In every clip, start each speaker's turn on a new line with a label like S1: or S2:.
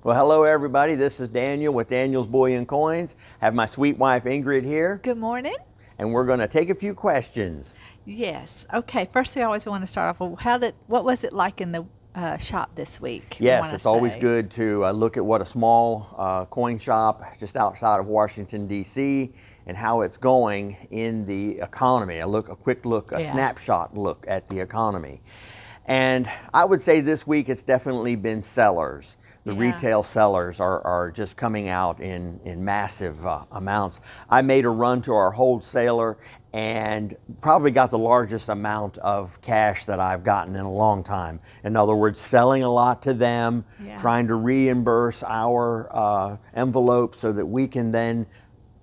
S1: Well, hello everybody. This is Daniel with Daniel's Bullion Coins. I have my sweet wife Ingrid here,
S2: Good morning.
S1: and we're going to take a few questions.
S2: Yes. Okay. First, we always want to start off with what was it like in the shop this week? we
S1: Yes,
S2: wanna
S1: it's always
S2: say.
S1: good to look at what a small coin shop just outside of Washington, D.C., and how it's going in the economy. A quick look, a
S2: Yeah.
S1: snapshot look at the economy. And I would say this week it's definitely been sellers. The
S2: Yeah.
S1: retail sellers are just coming out in massive amounts. I made a run to our wholesaler and probably got the largest amount of cash that I've gotten in a long time. In other words, selling a lot to them,
S2: Yeah.
S1: trying to reimburse our envelope so that we can then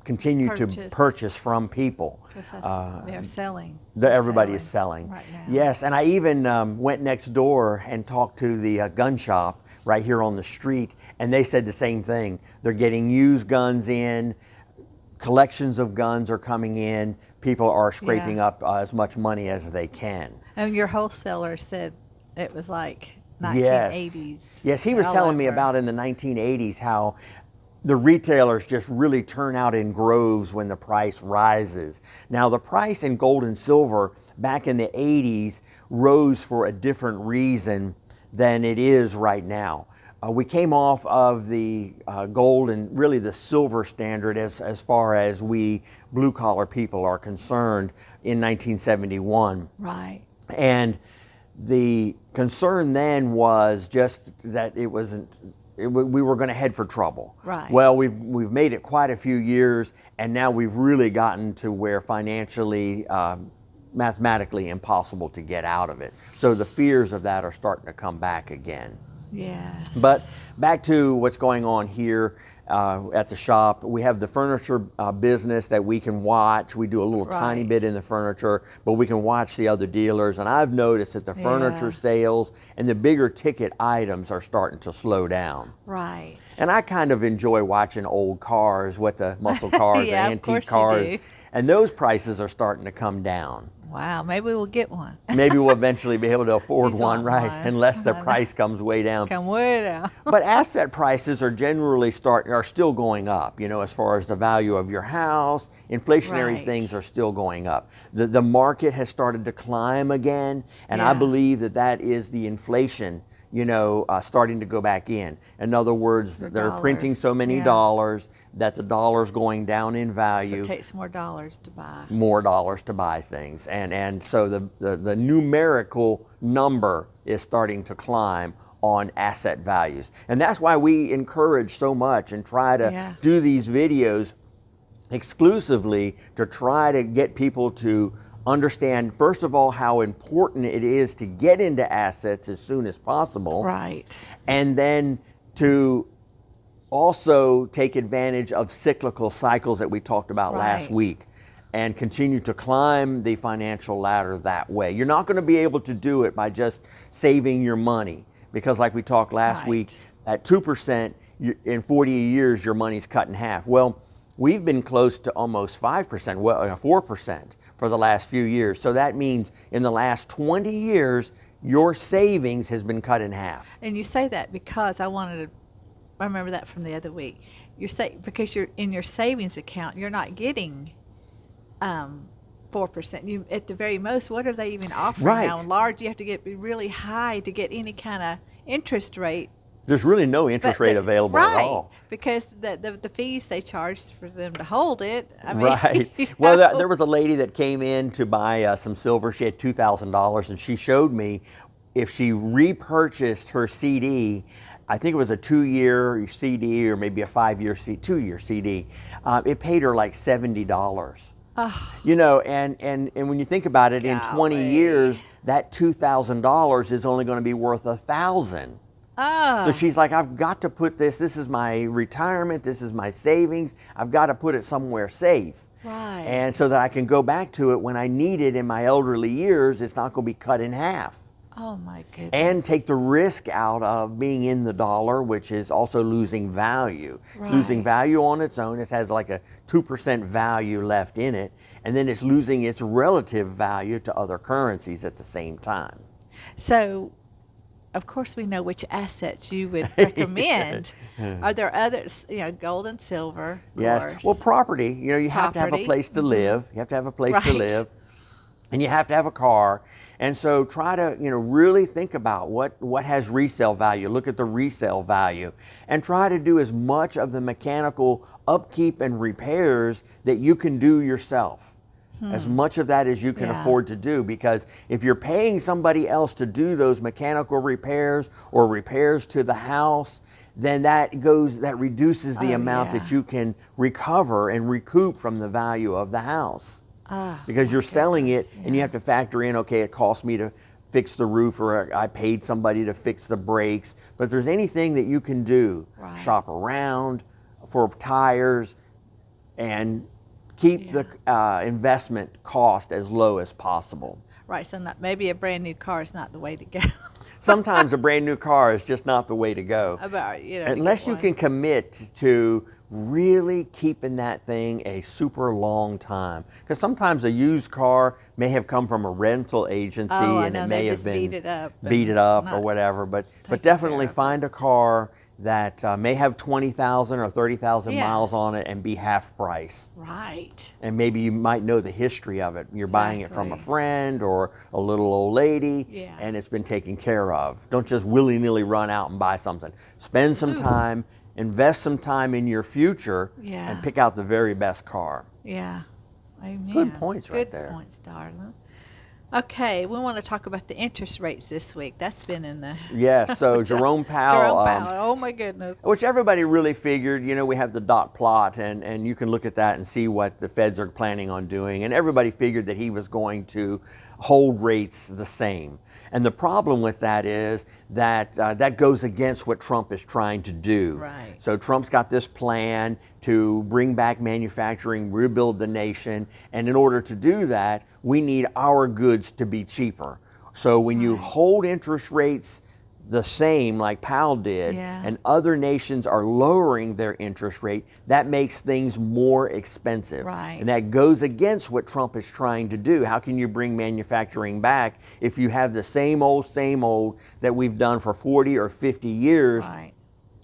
S1: continue to purchase from people.
S2: Because they're selling.
S1: Everybody is selling.
S2: right now.
S1: Yes, and I even went next door and talked to the gun shop right here on the street, and they said the same thing. They're getting used guns in, collections of guns are coming in, people are scraping
S2: Yeah.
S1: up as much money as they can.
S2: And your wholesaler said it was like
S1: Yes.
S2: 1980s.
S1: Yes, he was
S2: all
S1: telling me
S2: over.
S1: about in the 1980s how the retailers just really turn out in groves when the price rises. Now, the price in gold and silver back in the 80s rose for a different reason than it is right now. We came off of the gold and really the silver standard as far as we blue collar people are concerned in 1971.
S2: Right.
S1: And the concern then was just that we were going to head for trouble.
S2: Right.
S1: Well, we've made it quite a few years, and now we've really gotten to where financially, mathematically impossible to get out of it. So the fears of that are starting to come back again.
S2: Yes.
S1: But back to what's going on here at the shop. We have the furniture business that we can watch. We do a little tiny
S2: Right.
S1: bit in the furniture, but we can watch the other dealers. And I've noticed that the furniture
S2: Yeah.
S1: sales and the bigger ticket items are starting to slow down.
S2: Right.
S1: And I kind of enjoy watching old cars, what the muscle cars,
S2: Yeah,
S1: the
S2: of course
S1: antique
S2: you
S1: cars.
S2: do.
S1: And those prices are starting to come down.
S2: Wow. Maybe we'll get one.
S1: Maybe we'll eventually be able to afford
S2: He's
S1: one,
S2: want
S1: right?
S2: one.
S1: Unless the
S2: I know.
S1: price comes way down.
S2: Come way down.
S1: But asset prices are generally are still going up, as far as the value of your house. Inflationary
S2: Right.
S1: things are still going up. The market has started to climb again, and I
S2: Yeah.
S1: believe that is the inflation, starting to go back in. In other words,
S2: The
S1: they're
S2: dollar.
S1: printing so many
S2: Yeah.
S1: dollars that the dollar's going down in
S2: So
S1: value.
S2: it takes more dollars to buy.
S1: More dollars to buy things, and so the numerical number is starting to climb on asset values, and that's why we encourage so much and try to
S2: Yeah.
S1: do these videos exclusively to try to get people to understand, first of all, how important it is to get into assets as soon as possible,
S2: Right.
S1: and then to also take advantage of cyclical cycles that we talked about last
S2: Right.
S1: week and continue to climb the financial ladder that way. You're not going to be able to do it by just saving your money, because like we talked last
S2: Right.
S1: week, at 2%, in 40 years, your money's cut in half. Well, we've been close to almost 5%, 4% for the last few years. So that means in the last 20 years, your savings has been cut in half.
S2: And you say that because I remember that from the other week. Because you're in your savings account, you're not getting 4%. You at the very most, what are they even offering
S1: Right.
S2: now? Large, you have to be really high to get any kind of interest rate.
S1: There's really no interest rate available
S2: right,
S1: at all.
S2: because the fees they charge for them to hold it. I mean,
S1: Right.
S2: you
S1: Well,
S2: know.
S1: there was a lady that came in to buy some silver. She had $2,000, and she showed me if she repurchased her CD, I think it was a 2-year CD or maybe a 5-year 2-year CD, it paid her like $70.
S2: Oh,
S1: And when you think about it, in 20
S2: Golly.
S1: years, that $2,000 is only going to be worth $1,000.
S2: oh.
S1: So she's like, I've got to put this is my retirement, this is my savings, I've got to put it somewhere safe.
S2: Right.
S1: And so that I can go back to it when I need it in my elderly years, it's not going to be cut in half.
S2: Oh my goodness.
S1: And take the risk out of being in the dollar, which is also losing value. It's losing
S2: Right.
S1: value on its own. It has like a 2% value left in it. And then it's losing its relative value to other currencies at the same time.
S2: So of course, we know which assets you would recommend. Are there others? Gold and silver, of
S1: Yes.
S2: course.
S1: Well, property, you have to have a
S2: Property.
S1: place to live. You have to have a place to
S2: Right.
S1: live. And you have to have a car. And so try to, really think about what has resale value. Look at the resale value and try to do as much of the mechanical upkeep and repairs that you can do yourself. As much of that as you can
S2: Yeah.
S1: afford to do, because if you're paying somebody else to do those mechanical repairs or repairs to the house, then that reduces the amount that you can recover and recoup from the value of the house. Because you're selling it and you have to factor in, okay, it cost me to fix the roof, or I paid somebody to fix the brakes. But if there's anything that you can do,
S2: Right.
S1: shop around for tires and keep the investment cost as low as possible.
S2: Right. So maybe a brand new car is not the way to go.
S1: Sometimes a brand new car is just not the way to go. Unless you can commit to really keeping that thing a super long time. Because sometimes a used car may have come from a rental agency and it may have been beat it up or whatever. But definitely find a car that may have 20,000 or 30,000 miles on it and be half price.
S2: Right.
S1: And maybe you might know the history of it. You're buying it from a friend or a little old lady, and it's been taken care of. Don't just willy-nilly run out and buy something. Spend some time, invest some time in your future, and pick out the very best car.
S2: Yeah. Amen.
S1: Good points right there.
S2: Good points, darling. Okay, we want to talk about the interest rates this week. That's been in the...
S1: Yes, so Jerome Powell.
S2: Jerome Powell, oh my goodness.
S1: Which everybody really figured, we have the dot plot, and you can look at that and see what the feds are planning on doing. And everybody figured that he was going to hold rates the same. And the problem with that is that that goes against what Trump is trying to do.
S2: Right.
S1: So Trump's got this plan to bring back manufacturing, rebuild the nation, and in order to do that, we need our goods to be cheaper. So when you hold interest rates the same like Powell did, and other nations are lowering their interest rate, that makes things more expensive.
S2: Right.
S1: And that goes against what Trump is trying to do. How can you bring manufacturing back if you have the same old that we've done for 40 or 50 years,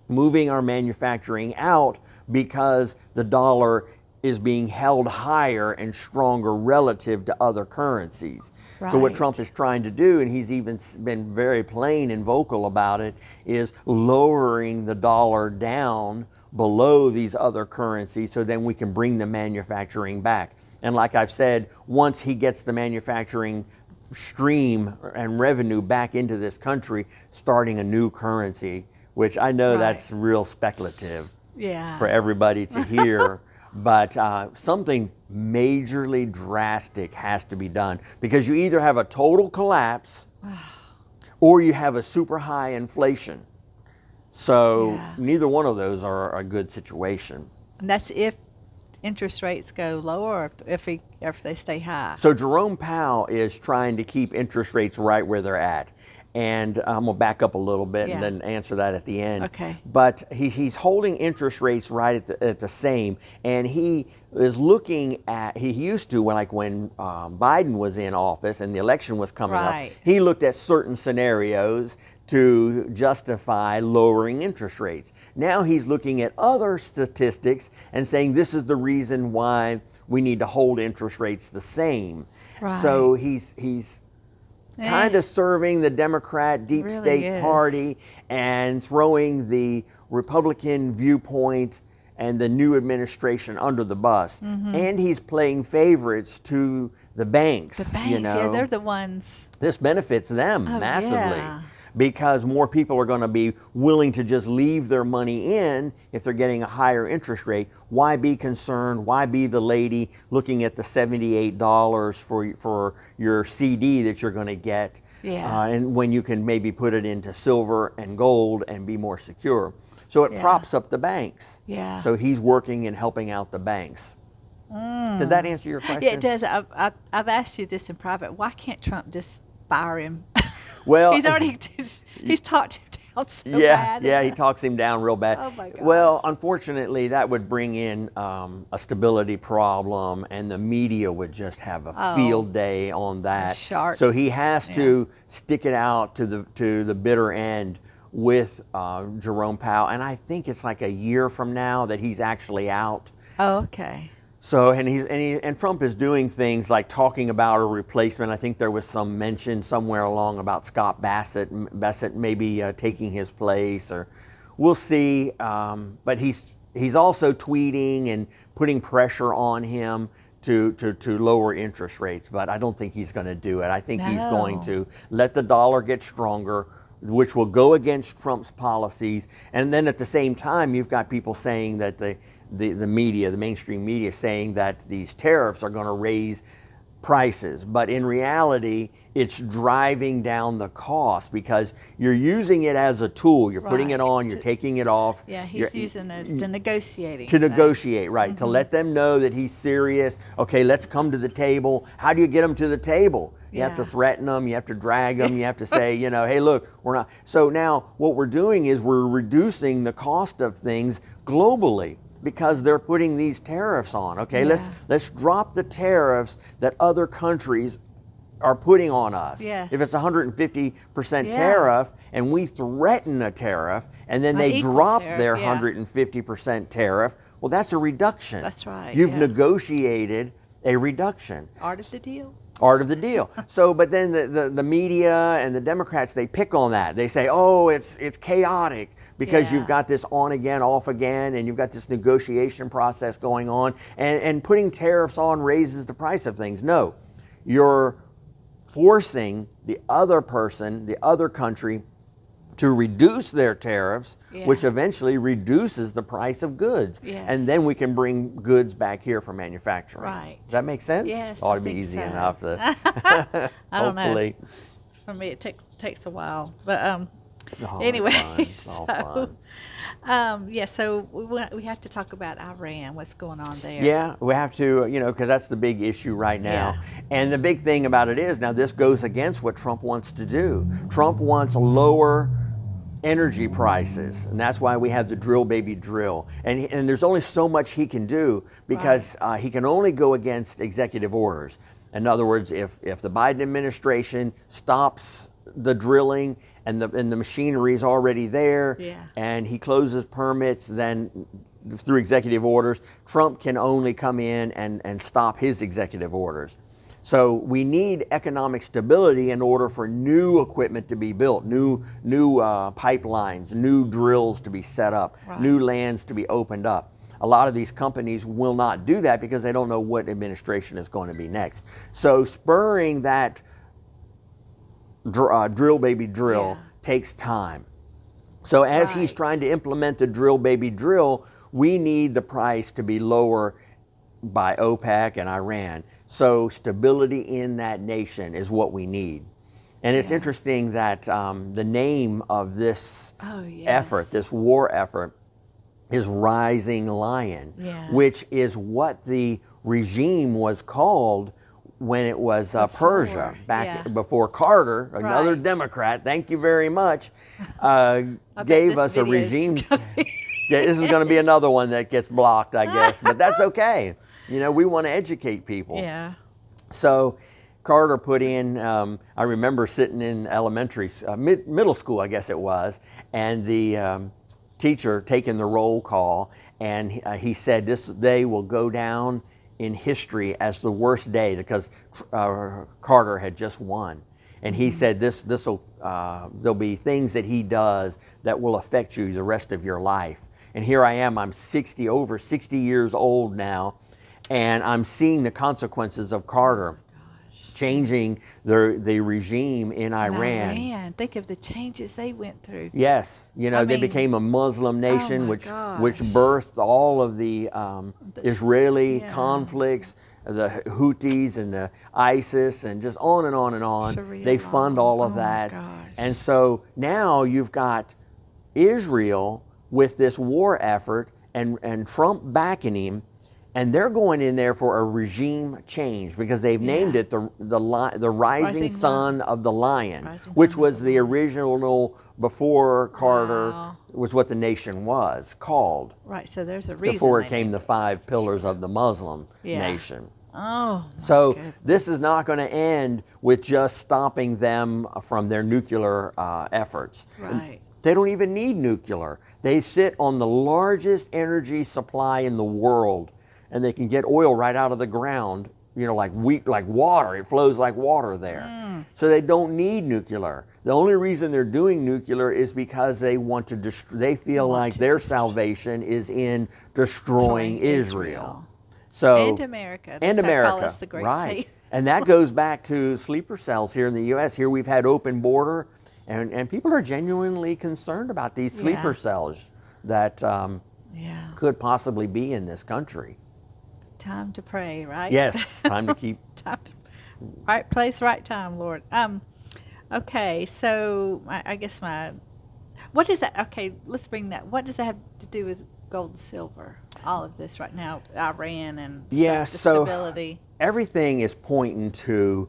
S1: moving our manufacturing out because the dollar is being held higher and stronger relative to other currencies. So what Trump is trying to do, and he's even been very plain and vocal about it, is lowering the dollar down below these other currencies so then we can bring the manufacturing back. And like I've said, once he gets the manufacturing stream and revenue back into this country, starting a new currency, which I know that's real speculative for everybody to hear. But something majorly drastic has to be done, because you either have a total collapse or you have a super high inflation. So neither one of those are a good situation.
S2: And that's if interest rates go lower, or if they stay high.
S1: So Jerome Powell is trying to keep interest rates right where they're at. And I'm going to back up a little bit and then answer that at the end.
S2: Okay.
S1: But he's holding interest rates right at the same. And he is looking at, he used to, when Biden was in office and the election was coming up, he looked at certain scenarios to justify lowering interest rates. Now he's looking at other statistics and saying this is the reason why we need to hold interest rates the same. So he's kind of serving the Democrat deep state party and throwing the Republican viewpoint and the new administration under the bus. And he's playing favorites to the banks.
S2: The banks, they're the ones.
S1: This benefits them massively. Because more people are going to be willing to just leave their money in if they're getting a higher interest rate. Why be concerned? Why be the lady looking at the $78 for your CD that you're going to get? And when you can maybe put it into silver and gold and be more secure. So it props up the banks. So he's working and helping out the banks. Did that answer your question?
S2: Yeah, it does. I've asked you this in private. Why can't Trump just fire him?
S1: Well,
S2: he's talked him down so
S1: Yeah,
S2: bad.
S1: yeah, he talks him down real bad.
S2: Oh my gosh.
S1: Well, unfortunately, that would bring in a stability problem, and the media would just have a field day on that.
S2: sharks.
S1: So he has
S2: Yeah.
S1: to stick it out to the bitter end with Jerome Powell, and I think it's like a year from now that he's actually out.
S2: Oh, okay.
S1: So and Trump is doing things like talking about a replacement. I think there was some mention somewhere along about Scott Bassett maybe taking his place, or we'll see. But he's also tweeting and putting pressure on him to lower interest rates. But I don't think he's going to do it. I think he's going
S2: No.
S1: to let the dollar get stronger, which will go against Trump's policies. And then at the same time, you've got people saying that the media, the mainstream media, saying that these tariffs are going to raise prices. But in reality, it's driving down the cost because you're using it as a tool. You're putting it
S2: Right.
S1: on, you're taking it off.
S2: Yeah, he's using this to negotiating.
S1: To negotiate, right? To let them know that he's serious. Okay, let's come to the table. How do you get them to the table? You have to
S2: Yeah.
S1: threaten them. You have to drag them. You have to say, hey, look, we're not. So now what we're doing is we're reducing the cost of things globally because they're putting these tariffs on. Okay,
S2: Yeah.
S1: let's drop the tariffs that other countries are putting on us.
S2: Yes.
S1: If it's 150%
S2: Yeah.
S1: tariff and we threaten a tariff and then
S2: An
S1: they
S2: equal
S1: drop
S2: tariff,
S1: their
S2: yeah.
S1: 150% tariff, well, that's a reduction.
S2: That's right,
S1: You've
S2: yeah.
S1: negotiated a reduction.
S2: Art of the deal.
S1: Art of the deal. So, but then the media and the Democrats, they pick on that. They say, oh, it's chaotic because
S2: Yeah.
S1: you've got this on again, off again, and you've got this negotiation process going on, and putting tariffs on raises the price of things. No, you're forcing the other person, the other country, to reduce their tariffs,
S2: Yeah.
S1: which eventually reduces the price of goods.
S2: Yes.
S1: And then we can bring goods back here for manufacturing.
S2: Right.
S1: Does that make sense?
S2: Yes,
S1: Ought
S2: I
S1: to be
S2: think
S1: easy
S2: so.
S1: enough to
S2: I don't know.
S1: hopefully.
S2: For me, it takes a while, but
S1: Oh,
S2: anyway,
S1: fun. It's all fun.
S2: yeah, so we have to talk about Iran. What's going on there?
S1: Yeah, we have to, because that's the big issue right now.
S2: Yeah.
S1: And the big thing about it is, now this goes against what Trump wants to do. Trump wants lower energy prices, and that's why we have the drill baby drill. And there's only so much he can do because he can only go against executive orders. In other words, if the Biden administration stops the drilling and the machinery is already there,
S2: Yeah.
S1: and he closes permits, then through executive orders, Trump can only come in and stop his executive orders. So we need economic stability in order for new equipment to be built, new pipelines, new drills to be set up,
S2: Right.
S1: new lands to be opened up. A lot of these companies will not do that because they don't know what administration is going to be next. So spurring that drill baby drill
S2: Yeah.
S1: takes time. So as he's
S2: Right.
S1: trying to implement the drill baby drill, we need the price to be lower by OPEC and Iran. So stability in that nation is what we need. And it's
S2: Yeah.
S1: interesting that the name of this
S2: Oh, yes.
S1: effort, this war effort, is Rising Lion,
S2: Yeah.
S1: which is what the regime was called when it was Persia, back
S2: yeah.
S1: before Carter, another
S2: Right.
S1: Democrat, thank you very much,
S2: bet
S1: gave
S2: this
S1: us a
S2: video is
S1: regime.
S2: gonna be-
S1: Yeah, this is going to be another one that gets blocked, I guess, but that's okay. We want to educate people.
S2: Yeah.
S1: So Carter put in, I remember sitting in middle school, I guess it was, and the teacher taking the roll call, and he said this day will go down in history as the worst day because Carter had just won. And he said there'll be things that he does that will affect you the rest of your life. And here I am, I'm over 60 years old now, and I'm seeing the consequences of Carter changing the regime in Iran.
S2: Iran. Think of the changes they went through.
S1: Yes, they
S2: mean,
S1: became a Muslim nation,
S2: my
S1: which
S2: gosh.
S1: birthed all of the Israeli
S2: yeah.
S1: conflicts, the Houthis and the ISIS, and just on and on and on.
S2: Sharia
S1: They
S2: law.
S1: fund all of
S2: Oh my
S1: that,
S2: gosh.
S1: and so now you've got Israel with this war effort, and Trump backing him. And they're going in there for a regime change because they've named it the Rising
S2: Rising
S1: Son of the Lion,
S2: Rising
S1: which
S2: Son of
S1: was
S2: the
S1: the
S2: Lion.
S1: original before Carter
S2: Wow.
S1: was what the nation was called.
S2: Right. So there's a reason.
S1: Before
S2: they
S1: it came
S2: named
S1: the 5 pillars of the Muslim
S2: Yeah.
S1: nation.
S2: Oh. My
S1: So
S2: goodness.
S1: this is not going to end with just stopping them from their nuclear efforts.
S2: Right.
S1: They don't even need nuclear. They sit on the largest energy supply in the world, and they can get oil right out of the ground, like water. It flows like water there. So they don't need nuclear. The only reason they're doing nuclear is because they want to they feel like their salvation is in destroying Israel. So,
S2: and America.
S1: And
S2: That's how
S1: America,
S2: call us the great
S1: right.
S2: state.
S1: And that goes back to sleeper cells here in the U.S. Here we've had open border, and people are genuinely concerned about these sleeper cells that could possibly be in this country.
S2: Time to pray, right?
S1: Yes, time to keep.
S2: Right place, right time, Lord. Okay, so I guess what is that? Okay, let's bring that. What does that have to do with gold and silver? All of this right now, Iran and the stability.
S1: Everything is pointing to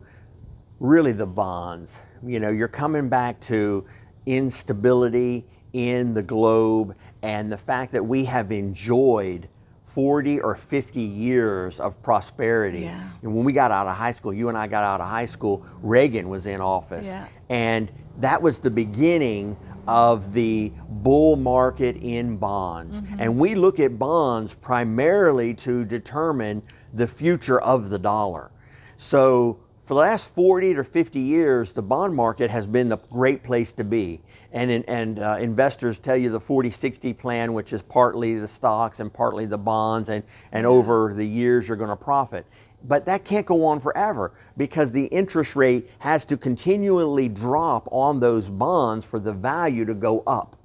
S1: really the bonds. You're coming back to instability in the globe and the fact that we have enjoyed 40 or 50 years of prosperity.
S2: Yeah.
S1: And when we got out of high school, you and I got out of high school, Reagan was in office.
S2: Yeah.
S1: And that was the beginning of the bull market in bonds. And we look at bonds primarily to determine the future of the dollar. So for the last 40 to 50 years, the bond market has been the great place to be. And investors tell you the 40-60 plan, which is partly the stocks and partly the bonds, and over the years you're going to profit. But that can't go on forever because the interest rate has to continually drop on those bonds for the value to go up.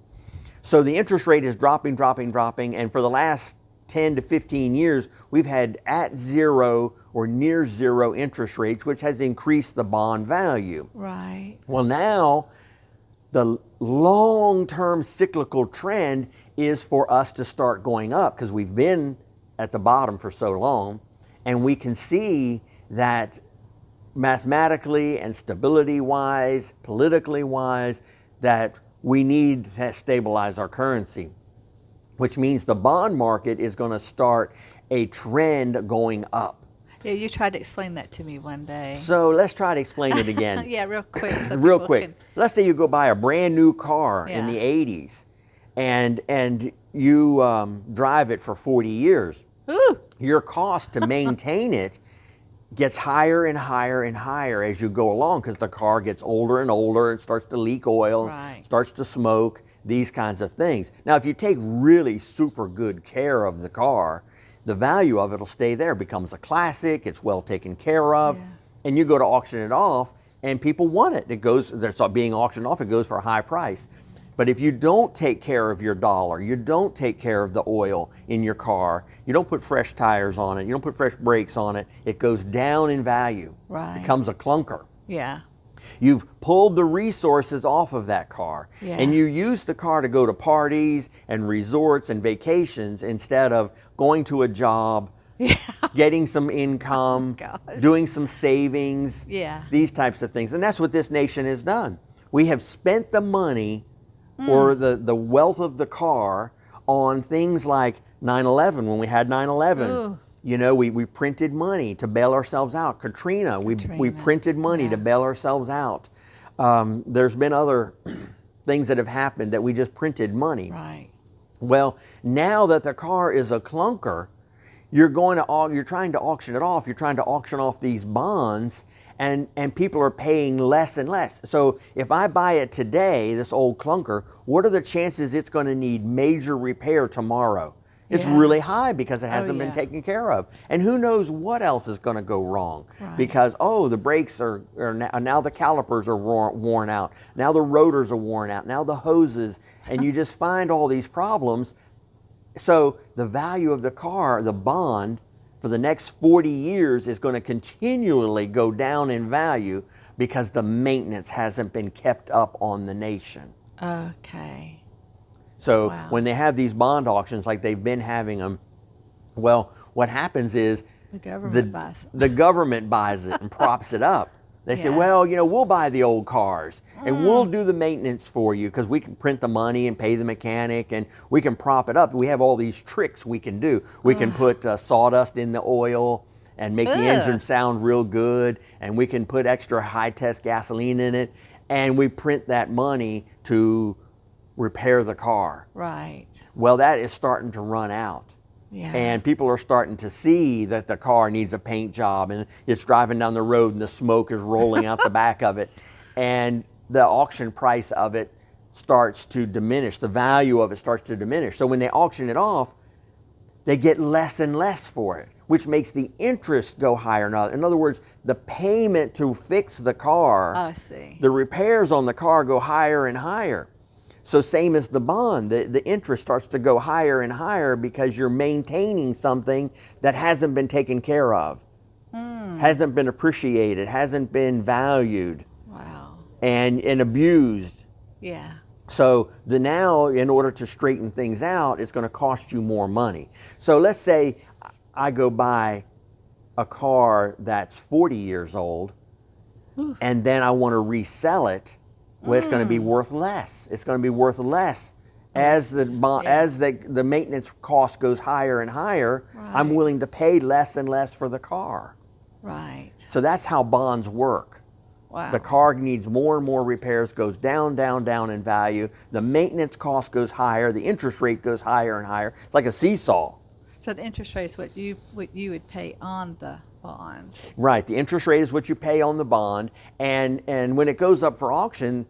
S1: So the interest rate is dropping, and for the last 10 to 15 years, we've had at zero or near zero interest rates, which has increased the bond value.
S2: Right.
S1: Well, now the long-term cyclical trend is for us to start going up because we've been at the bottom for so long, and we can see that mathematically and stability-wise, politically-wise, that we need to stabilize our currency, which means the bond market is going to start a trend going up.
S2: Yeah, you tried to explain that to me one day.
S1: So let's try to explain it again.
S2: Yeah, real quick. So
S1: Real
S2: people
S1: quick.
S2: can-
S1: Let's say you go buy a brand new car in
S2: Yeah.
S1: the 80s and you drive it for 40 years.
S2: Ooh,
S1: Your cost to maintain it gets higher and higher and higher as you go along because the car gets older and older. It starts to leak oil,
S2: Right.
S1: starts to smoke, these kinds of things. Now, if you take really super good care of the car, the value of it will stay there, becomes a classic, it's well taken care of,
S2: Yeah.
S1: and you go to auction it off and people want it. It's being auctioned off, it goes for a high price. But if you don't take care of your dollar, you don't take care of the oil in your car, you don't put fresh tires on it, you don't put fresh brakes on it, it goes down in value.
S2: Right.
S1: It becomes a clunker.
S2: yeah.
S1: You've pulled the resources off of that car,
S2: Yeah.
S1: and you use the car to go to parties and resorts and vacations instead of going to a job,
S2: Yeah.
S1: getting some income,
S2: Gosh.
S1: doing some savings,
S2: Yeah.
S1: these types of things. And that's what this nation has done. We have spent the money or the wealth of the car on things like 9/11, when we had 9/11.
S2: Ooh.
S1: You know, we printed money to bail ourselves out. Katrina, we printed money to
S2: Yeah.
S1: bail ourselves out. There's been other things that have happened that we just printed money.
S2: Right.
S1: Well, now that the car is a clunker, you're trying to auction it off. You're trying to auction off these bonds, and people are paying less and less. So if I buy it today, this old clunker, what are the chances it's going to need major repair tomorrow? It's
S2: Yeah.
S1: really high because it hasn't been
S2: yeah.
S1: taken care of. And who knows what else is going to go wrong?
S2: Right.
S1: Because, the brakes are now the calipers are worn out. Now the rotors are worn out. Now the hoses. And you just find all these problems. So the value of the car, the bond, for the next 40 years is going to continually go down in value because the maintenance hasn't been kept up on the nation.
S2: Okay.
S1: So
S2: Wow.
S1: when they have these bond auctions like they've been having them, well, what happens is
S2: The government buys.
S1: the government buys it and props it up. They say,
S2: Yeah.
S1: well, we'll buy the old cars and we'll do the maintenance for you because we can print the money and pay the mechanic and we can prop it up. We have all these tricks we can do. We can put sawdust in the oil and make the engine sound real good, and we can put extra high-test gasoline in it, and we print that money to repair the car.
S2: Right.
S1: Well, that is starting to run out.
S2: Yeah.
S1: And people are starting to see that the car needs a paint job, and it's driving down the road and the smoke is rolling out the back of it. And the auction price of it starts to diminish. The value of it starts to diminish. So when they auction it off, they get less and less for it, which makes the interest go higher. In other words, the payment to fix the car,
S2: I see.
S1: the repairs on the car go higher and higher. So same as the bond, the interest starts to go higher and higher because you're maintaining something that hasn't been taken care of, hasn't been appreciated, hasn't been valued,
S2: Wow.
S1: and abused.
S2: Yeah.
S1: So now, in order to straighten things out, it's going to cost you more money. So let's say I go buy a car that's 40 years old, and then I want to resell it. Well, it's going to be worth less. It's going to be worth less as the maintenance cost goes higher and higher.
S2: Right.
S1: I'm willing to pay less and less for the car.
S2: Right.
S1: So that's how bonds work.
S2: Wow.
S1: The car needs more and more repairs, goes down, down, down in value. The maintenance cost goes higher. The interest rate goes higher and higher. It's like a seesaw.
S2: So the interest rate is what you would pay on the bond.
S1: Right. The interest rate is what you pay on the bond, and when it goes up for auction,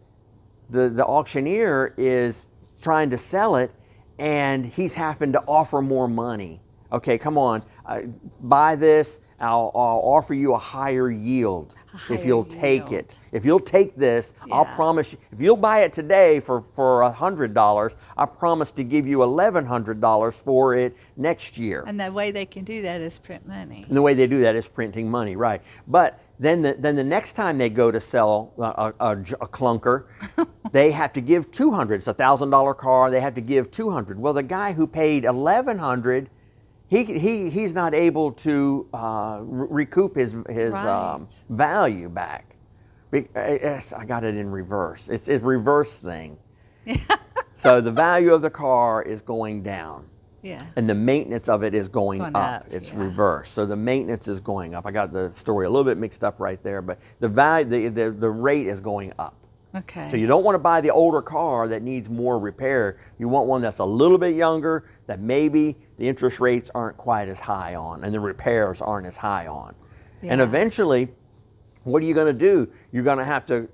S1: the auctioneer is trying to sell it, and he's having to offer more money. Okay, come on, buy this. I'll offer you a higher yield if you'll take it. If you'll take this, I'll promise you. If you'll buy it today for $100, I promise to give you $1,100 for it next year.
S2: And the way they can do that is print money.
S1: And the way they do that is printing money, right? But then the next time they go to sell a clunker, they have to give $200. It's a $1,000 car. They have to give $200. Well, the guy who paid $1,100, he's not able to recoup his value back. I got it in reverse. It's a reverse thing. So the value of the car is going down.
S2: Yeah.
S1: And the maintenance of it is going up. It's reverse. So the maintenance is going up. I got the story a little bit mixed up right there, but the value, the rate is going up.
S2: Okay.
S1: So you don't want to buy the older car that needs more repair. You want one that's a little bit younger, that maybe the interest rates aren't quite as high on and the repairs aren't as high on. And eventually, what are you going to do? You're going to have to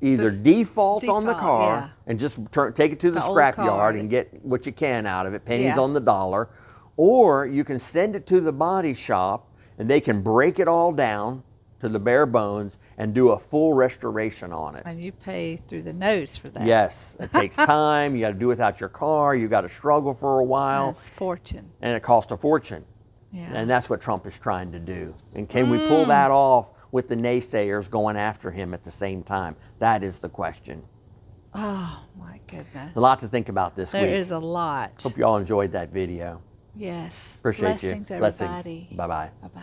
S1: either default on the car and just take it to the scrapyard and get what you can out of it, pennies on the dollar, or you can send it to the body shop and they can break it all down to the bare bones and do a full restoration on it.
S2: And you pay through the nose for that.
S1: Yes, it takes time. You got to do it without your car. You got to struggle for a while.
S2: That's fortune.
S1: And it costs a fortune.
S2: Yeah.
S1: And that's what Trump is trying to do. And can we pull that off with the naysayers going after him at the same time? That is the question.
S2: Oh my goodness.
S1: A lot to think about this week.
S2: There is a lot.
S1: Hope you all enjoyed that video.
S2: Yes.
S1: Appreciate
S2: Blessings,
S1: you.
S2: everybody.
S1: Blessings. Bye-bye.
S2: Bye-bye.